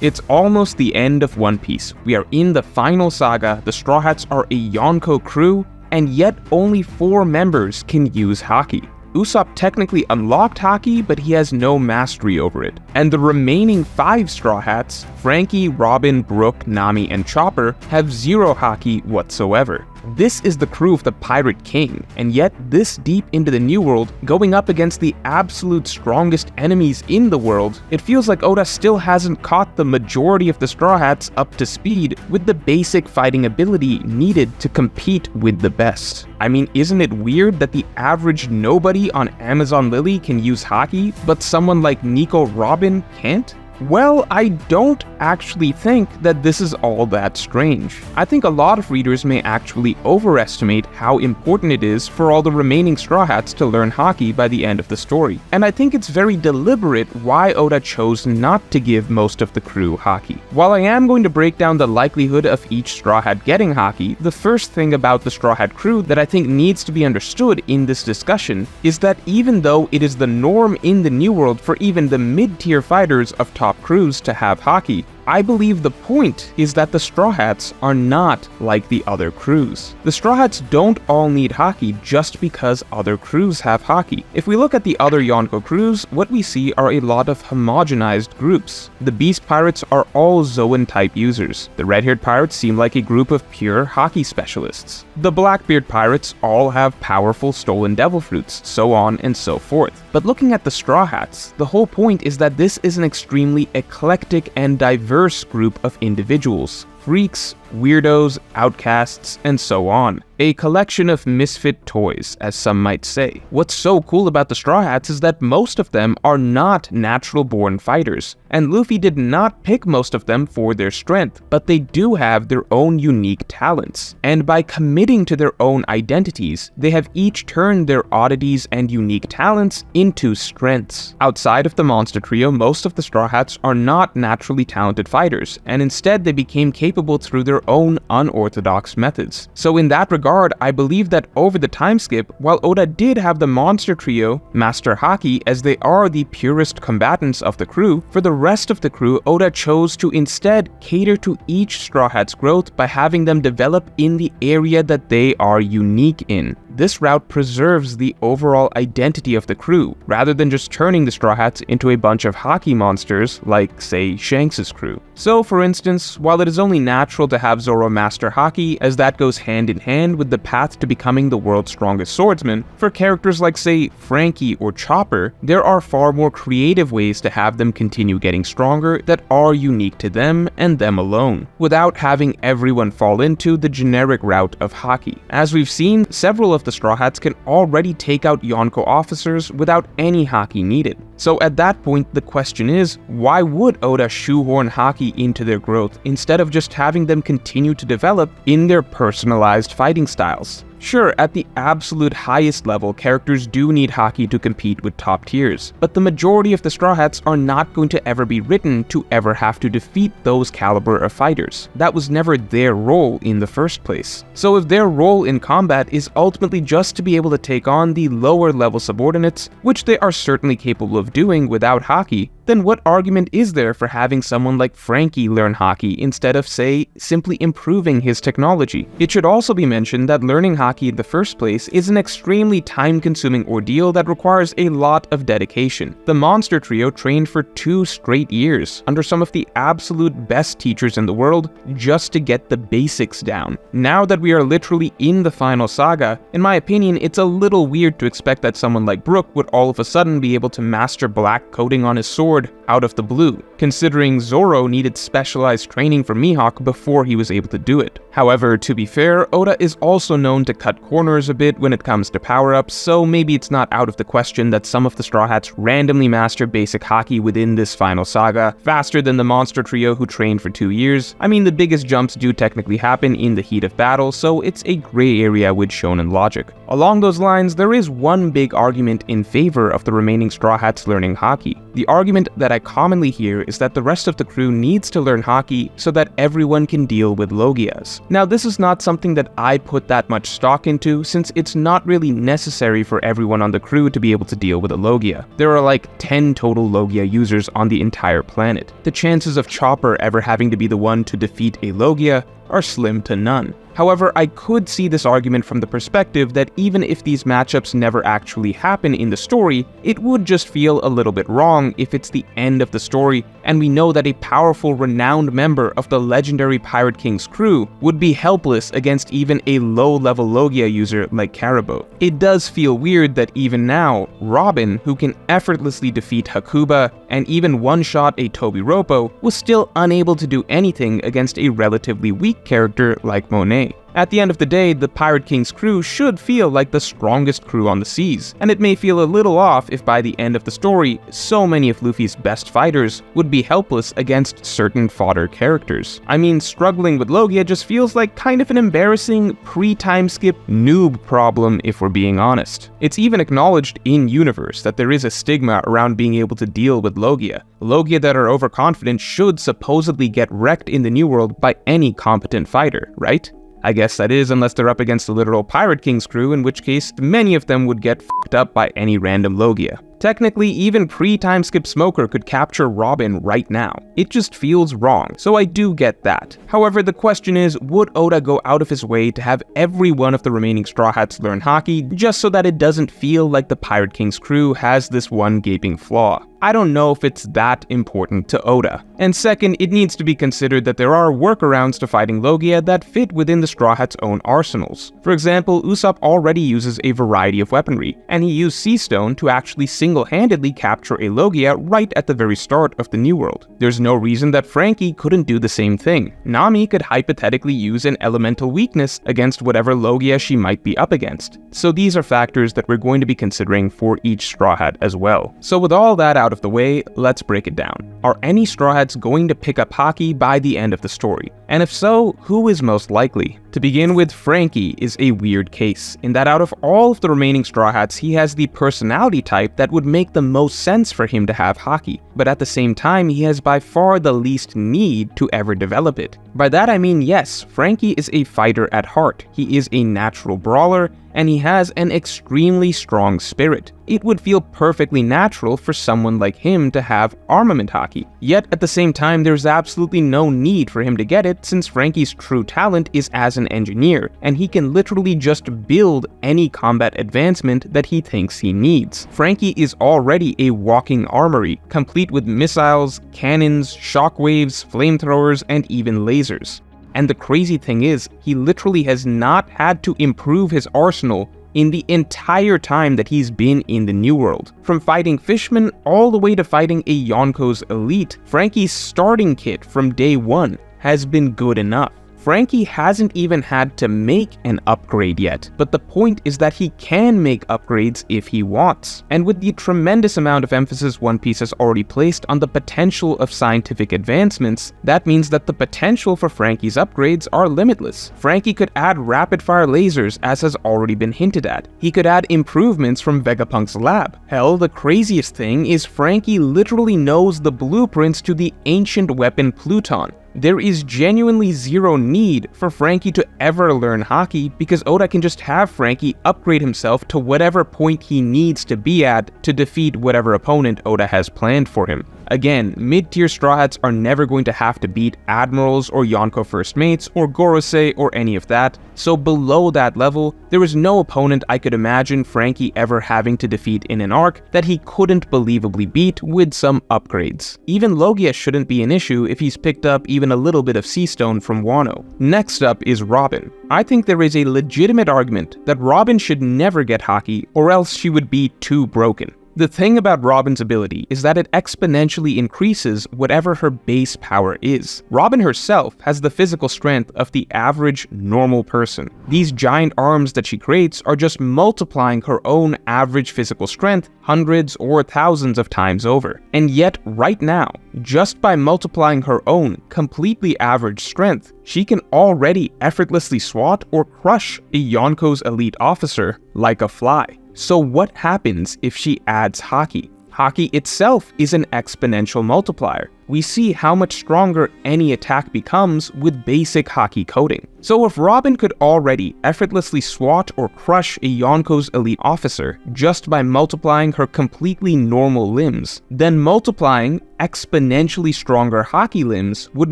It's almost the end of One Piece. We are in the final saga, the Straw Hats are a Yonko crew, and yet only 4 members can use Haki. Usopp technically unlocked Haki, but he has no mastery over it. And the remaining 5 Straw Hats, Franky, Robin, Brook, Nami, and Chopper, have 0 Haki whatsoever. This is the crew of the Pirate King, and yet this deep into the New World, going up against the absolute strongest enemies in the world, it feels like Oda still hasn't caught the majority of the Straw Hats up to speed with the basic fighting ability needed to compete with the best. I mean, isn't it weird that the average nobody on Amazon Lily can use Haki, but someone like Nico Robin can't? Well, I don't actually think that this is all that strange. I think a lot of readers may actually overestimate how important it is for all the remaining Straw Hats to learn Haki by the end of the story. And I think it's very deliberate why Oda chose not to give most of the crew Haki. While I am going to break down the likelihood of each Straw Hat getting Haki, the first thing about the Straw Hat crew that I think needs to be understood in this discussion is that even though it is the norm in the New World for even the mid-tier fighters of top crews to have Haki, I believe the point is that the Straw Hats are not like the other crews. The Straw Hats don't all need Haki just because other crews have Haki. If we look at the other Yonko crews, what we see are a lot of homogenized groups. The Beast Pirates are all Zoan type users. The Red-Haired Pirates seem like a group of pure Haki specialists. The Blackbeard Pirates all have powerful stolen devil fruits, so on and so forth. But looking at the Straw Hats, the whole point is that this is an extremely eclectic and diverse group of individuals. Freaks, weirdos, outcasts, and so on. A collection of misfit toys, as some might say. What's so cool about the Straw Hats is that most of them are not natural-born fighters, and Luffy did not pick most of them for their strength, but they do have their own unique talents. And by committing to their own identities, they have each turned their oddities and unique talents into strengths. Outside of the Monster Trio, most of the Straw Hats are not naturally talented fighters, and instead they became capable through their own unorthodox methods. So in that regard, I believe that over the time skip, while Oda did have the Monster Trio master Haki as they are the purest combatants of the crew, for the rest of the crew, Oda chose to instead cater to each Straw Hat's growth by having them develop in the area that they are unique in. This route preserves the overall identity of the crew, rather than just turning the Straw Hats into a bunch of Haki monsters like, say, Shanks' crew. So, for instance, while it is only natural to have Zoro master Haki, as that goes hand in hand with the path to becoming the world's strongest swordsman, for characters like, say, Franky or Chopper, there are far more creative ways to have them continue getting stronger that are unique to them and them alone, without having everyone fall into the generic route of Haki. As we've seen, several of the Straw Hats can already take out Yonko officers without any Haki needed. So at that point, the question is, why would Oda shoehorn Haki into their growth instead of just having them continue to develop in their personalized fighting styles? Sure, at the absolute highest level, characters do need Haki to compete with top tiers, but the majority of the Straw Hats are not going to ever be written to ever have to defeat those caliber of fighters. That was never their role in the first place. So if their role in combat is ultimately just to be able to take on the lower level subordinates, which they are certainly capable of doing without Haki, then what argument is there for having someone like Franky learn Haki instead of, say, simply improving his technology? It should also be mentioned that learning Haki in the first place is an extremely time-consuming ordeal that requires a lot of dedication. The Monster Trio trained for 2 straight years under some of the absolute best teachers in the world just to get the basics down. Now that we are literally in the final saga, in my opinion, it's a little weird to expect that someone like Brook would all of a sudden be able to master black coating on his sword out of the blue, considering Zoro needed specialized training from Mihawk before he was able to do it. However, to be fair, Oda is also known to cut corners a bit when it comes to power-ups, so maybe it's not out of the question that some of the Straw Hats randomly master basic Haki within this final saga, faster than the Monster Trio who trained for 2 years. I mean, the biggest jumps do technically happen in the heat of battle, so it's a gray area with shonen logic. Along those lines, there is one big argument in favor of the remaining Straw Hats learning Haki. The argument that I commonly hear is that the rest of the crew needs to learn Haki so that everyone can deal with Logias. Now, this is not something that I put that much stock into, since it's not really necessary for everyone on the crew to be able to deal with a Logia. There are like 10 total Logia users on the entire planet. The chances of Chopper ever having to be the one to defeat a Logia are slim to none. However, I could see this argument from the perspective that even if these matchups never actually happen in the story, it would just feel a little bit wrong if it's the end of the story and we know that a powerful, renowned member of the legendary Pirate King's crew would be helpless against even a low-level Logia user like Caribou. It does feel weird that even now, Robin, who can effortlessly defeat Hakuba and even one-shot a Tobiropo, was still unable to do anything against a relatively weak character like Monet. At the end of the day, the Pirate King's crew should feel like the strongest crew on the seas, and it may feel a little off if by the end of the story, so many of Luffy's best fighters would be helpless against certain fodder characters. I mean, struggling with Logia just feels like kind of an embarrassing pre-time skip noob problem if we're being honest. It's even acknowledged in-universe that there is a stigma around being able to deal with Logia. Logia that are overconfident should supposedly get wrecked in the New World by any competent fighter, right? I guess that is unless they're up against the literal Pirate King's crew, in which case many of them would get fucked up by any random Logia. Technically, even pre-time skip Smoker could capture Robin right now. It just feels wrong, so I do get that. However, the question is, would Oda go out of his way to have every one of the remaining Straw Hats learn Haki just so that it doesn't feel like the Pirate King's crew has this one gaping flaw? I don't know if it's that important to Oda. And second, it needs to be considered that there are workarounds to fighting Logia that fit within the Straw Hats' own arsenals. For example, Usopp already uses a variety of weaponry, and he used Sea Stone to actually single-handedly capture a Logia right at the very start of the New World. There's no reason that Franky couldn't do the same thing. Nami could hypothetically use an elemental weakness against whatever Logia she might be up against. So these are factors that we're going to be considering for each Straw Hat as well. So with all that out of the way, let's break it down. Are any Straw Hats going to pick up Haki by the end of the story? And if so, who is most likely? To begin with, Franky is a weird case, in that out of all of the remaining Straw Hats, he has the personality type that would make the most sense for him to have Haki, but at the same time, he has by far the least need to ever develop it. By that I mean, yes, Franky is a fighter at heart, he is a natural brawler, and he has an extremely strong spirit. It would feel perfectly natural for someone like him to have armament Haki. Yet at the same time, there's absolutely no need for him to get it, since Franky's true talent is as an engineer, and he can literally just build any combat advancement that he thinks he needs. Franky is already a walking armory, complete with missiles, cannons, shockwaves, flamethrowers, and even lasers. And the crazy thing is, he literally has not had to improve his arsenal in the entire time that he's been in the New World. From fighting fishmen all the way to fighting a Yonko's elite, Franky's starting kit from day one has been good enough. Franky hasn't even had to make an upgrade yet, but the point is that he can make upgrades if he wants. And with the tremendous amount of emphasis One Piece has already placed on the potential of scientific advancements, that means that the potential for Franky's upgrades are limitless. Franky could add rapid-fire lasers, as has already been hinted at. He could add improvements from Vegapunk's lab. Hell, the craziest thing is Franky literally knows the blueprints to the ancient weapon Pluton. There is genuinely zero need for Franky to ever learn Haki, because Oda can just have Franky upgrade himself to whatever point he needs to be at to defeat whatever opponent Oda has planned for him. Again, mid-tier Straw Hats are never going to have to beat Admirals or Yonko First Mates or Gorosei or any of that, so below that level, there is no opponent I could imagine Franky ever having to defeat in an arc that he couldn't believably beat with some upgrades. Even Logia shouldn't be an issue if he's picked up even a little bit of Sea Stone from Wano. Next up is Robin. I think there is a legitimate argument that Robin should never get Haki, or else she would be too broken. The thing about Robin's ability is that it exponentially increases whatever her base power is. Robin herself has the physical strength of the average normal person. These giant arms that she creates are just multiplying her own average physical strength hundreds or thousands of times over. And yet, right now, just by multiplying her own completely average strength, she can already effortlessly swat or crush a Yonko's elite officer like a fly. So what happens if she adds Haki? Haki itself is an exponential multiplier. We see how much stronger any attack becomes with basic Haki coding. So if Robin could already effortlessly swat or crush a Yonko's elite officer just by multiplying her completely normal limbs, then multiplying exponentially stronger Haki limbs would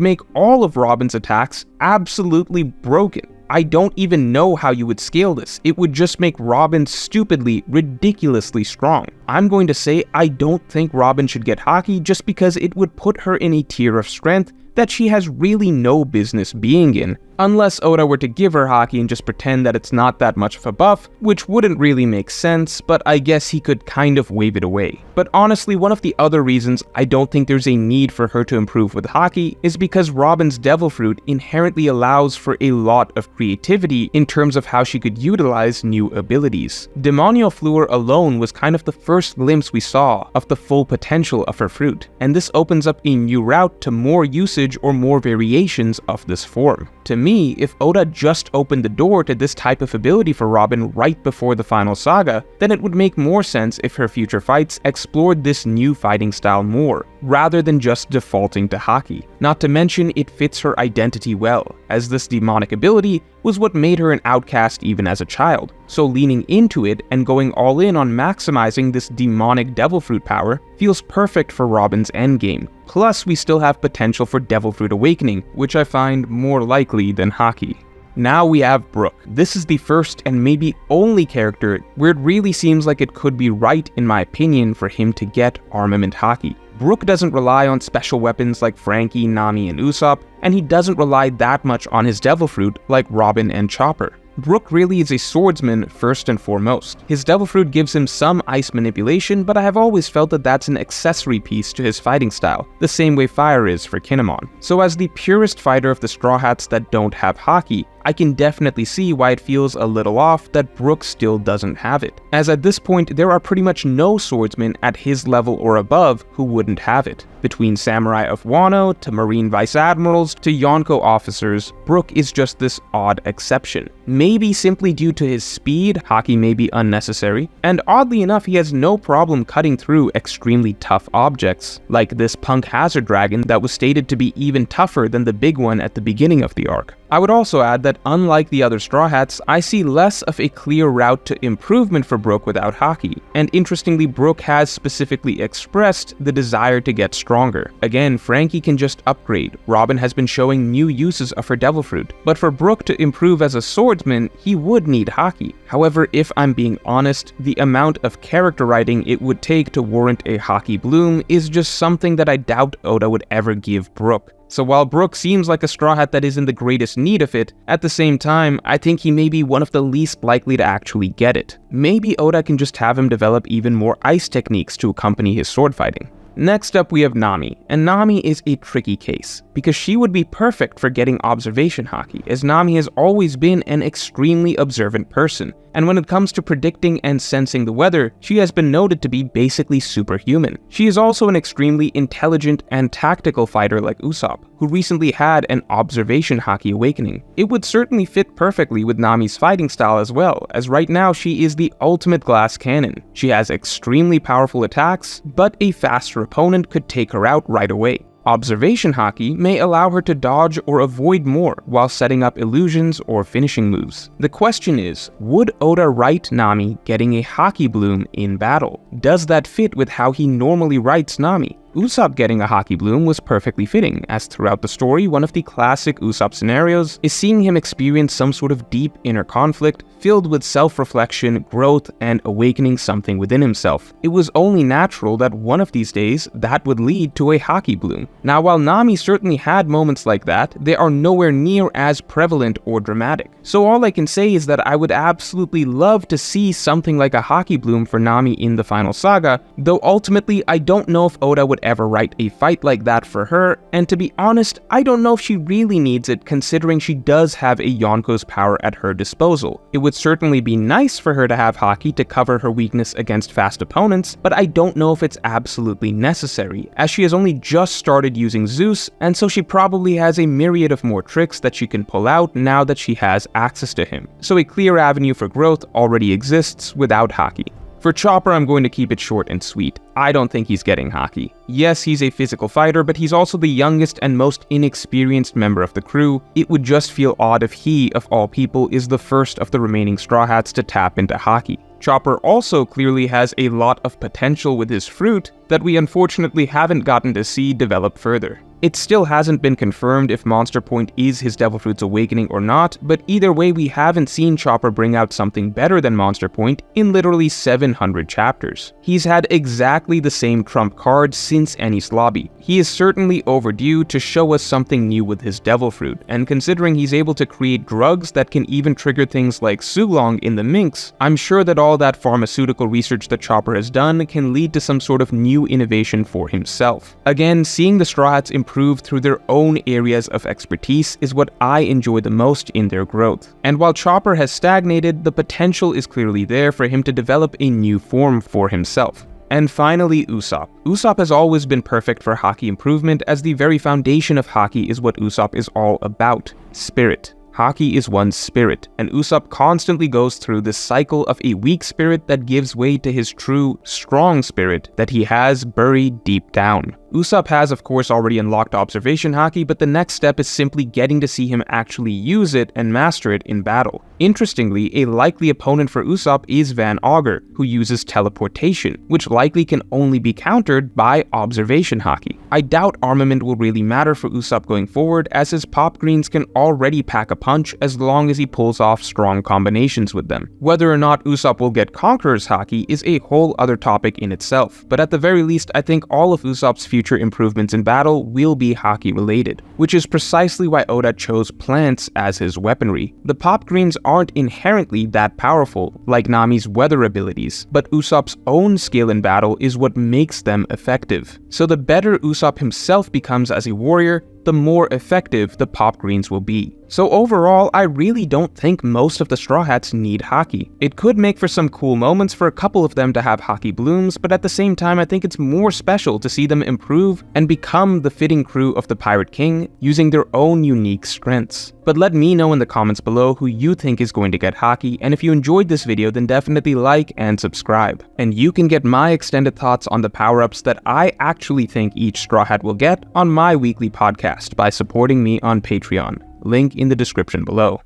make all of Robin's attacks absolutely broken. I don't even know how you would scale this. It would just make Robin stupidly, ridiculously strong. I'm going to say I don't think Robin should get Haki just because it would put her in a tier of strength that she has really no business being in, unless Oda were to give her Haki and just pretend that it's not that much of a buff, which wouldn't really make sense, but I guess he could kind of wave it away. But honestly, one of the other reasons I don't think there's a need for her to improve with Haki is because Robin's Devil Fruit inherently allows for a lot of creativity in terms of how she could utilize new abilities. Demonio Fluor alone was kind of the first glimpse we saw of the full potential of her fruit, and this opens up a new route to more usage or more variations of this form. To me, if Oda just opened the door to this type of ability for Robin right before the final saga, then it would make more sense if her future fights explored this new fighting style more, rather than just defaulting to Haki. Not to mention, it fits her identity well, as this demonic ability was what made her an outcast even as a child. So leaning into it and going all in on maximizing this demonic Devil Fruit power feels perfect for Robin's endgame. Plus, we still have potential for Devil Fruit Awakening, which I find more likely than Haki. Now we have Brook. This is the first and maybe only character where it really seems like it could be right, in my opinion, for him to get Armament Haki. Brook doesn't rely on special weapons like Franky, Nami, and Usopp, and he doesn't rely that much on his Devil Fruit like Robin and Chopper. Brook really is a swordsman first and foremost. His Devil Fruit gives him some ice manipulation, but I have always felt that that's an accessory piece to his fighting style, the same way fire is for Kinemon. So as the purest fighter of the Straw Hats that don't have Haki, I can definitely see why it feels a little off that Brook still doesn't have it, as at this point there are pretty much no swordsmen at his level or above who wouldn't have it. Between Samurai of Wano to Marine Vice Admirals to Yonko officers, Brook is just this odd exception. Maybe simply due to his speed, Haki may be unnecessary, and oddly enough he has no problem cutting through extremely tough objects, like this Punk Hazard Dragon that was stated to be even tougher than the big one at the beginning of the arc. I would also add that unlike the other Straw Hats, I see less of a clear route to improvement for Brook without Haki, and interestingly Brook has specifically expressed the desire to get stronger. Again, Franky can just upgrade, Robin has been showing new uses of her Devil Fruit, but for Brook to improve as a swordsman, he would need Haki. However, if I'm being honest, the amount of character writing it would take to warrant a Haki bloom is just something that I doubt Oda would ever give Brook. So while Brook seems like a Straw Hat that is in the greatest need of it, at the same time, I think he may be one of the least likely to actually get it. Maybe Oda can just have him develop even more ice techniques to accompany his sword fighting. Next up we have Nami, and Nami is a tricky case, because she would be perfect for getting Observation Haki, as Nami has always been an extremely observant person, and when it comes to predicting and sensing the weather, she has been noted to be basically superhuman. She is also an extremely intelligent and tactical fighter like Usopp, who recently had an Observation Haki awakening. It would certainly fit perfectly with Nami's fighting style as well, as right now she is the ultimate glass cannon. She has extremely powerful attacks, but a faster opponent could take her out right away. Observation Haki may allow her to dodge or avoid more while setting up illusions or finishing moves. The question is, would Oda write Nami getting a Haki bloom in battle? Does that fit with how he normally writes Nami? Usopp getting a Haki bloom was perfectly fitting, as throughout the story, one of the classic Usopp scenarios is seeing him experience some sort of deep inner conflict filled with self-reflection, growth, and awakening something within himself. It was only natural that one of these days that would lead to a Haki bloom. Now, while Nami certainly had moments like that, they are nowhere near as prevalent or dramatic. So all I can say is that I would absolutely love to see something like a Haki bloom for Nami in the final saga, though ultimately I don't know if Oda would ever write a fight like that for her, and to be honest, I don't know if she really needs it considering she does have a Yonko's power at her disposal. It would certainly be nice for her to have Haki to cover her weakness against fast opponents, but I don't know if it's absolutely necessary, as she has only just started using Zeus, and so she probably has a myriad of more tricks that she can pull out now that she has access to him. So a clear avenue for growth already exists without Haki. For Chopper, I'm going to keep it short and sweet. I don't think he's getting Haki. Yes, he's a physical fighter, but he's also the youngest and most inexperienced member of the crew. It would just feel odd if he, of all people, is the first of the remaining Straw Hats to tap into Haki. Chopper also clearly has a lot of potential with his fruit that we unfortunately haven't gotten to see develop further. It still hasn't been confirmed if Monster Point is his Devil Fruit's awakening or not, but either way we haven't seen Chopper bring out something better than Monster Point in literally 700 chapters. He's had exactly the same trump card since Enies Lobby. He is certainly overdue to show us something new with his Devil Fruit, and considering he's able to create drugs that can even trigger things like Sulong in the Minx, I'm sure that all that pharmaceutical research that Chopper has done can lead to some sort of new innovation for himself. Again, seeing the Straw Hats improve through their own areas of expertise is what I enjoy the most in their growth. And while Chopper has stagnated, the potential is clearly there for him to develop a new form for himself. And finally, Usopp. Usopp has always been perfect for Haki improvement, as the very foundation of Haki is what Usopp is all about: spirit. Haki is one's spirit, and Usopp constantly goes through this cycle of a weak spirit that gives way to his true, strong spirit that he has buried deep down. Usopp has of course already unlocked Observation Haki, but the next step is simply getting to see him actually use it and master it in battle. Interestingly, a likely opponent for Usopp is Van Augur, who uses teleportation, which likely can only be countered by Observation Haki. I doubt armament will really matter for Usopp going forward, as his pop greens can already pack a punch as long as he pulls off strong combinations with them. Whether or not Usopp will get Conqueror's Haki is a whole other topic in itself, but at the very least I think all of Usopp's future improvements in battle will be Haki related, which is precisely why Oda chose plants as his weaponry. The pop greens aren't inherently that powerful, like Nami's weather abilities, but Usopp's own skill in battle is what makes them effective. So the better Usopp himself becomes as a warrior, the more effective the pop greens will be. So overall, I really don't think most of the Straw Hats need Haki. It could make for some cool moments for a couple of them to have Haki blooms, but at the same time I think it's more special to see them improve and become the fitting crew of the Pirate King using their own unique strengths. But let me know in the comments below who you think is going to get Haki, and if you enjoyed this video then definitely like and subscribe. And you can get my extended thoughts on the power-ups that I actually think each Straw Hat will get on my weekly podcast by supporting me on Patreon. Link in the description below.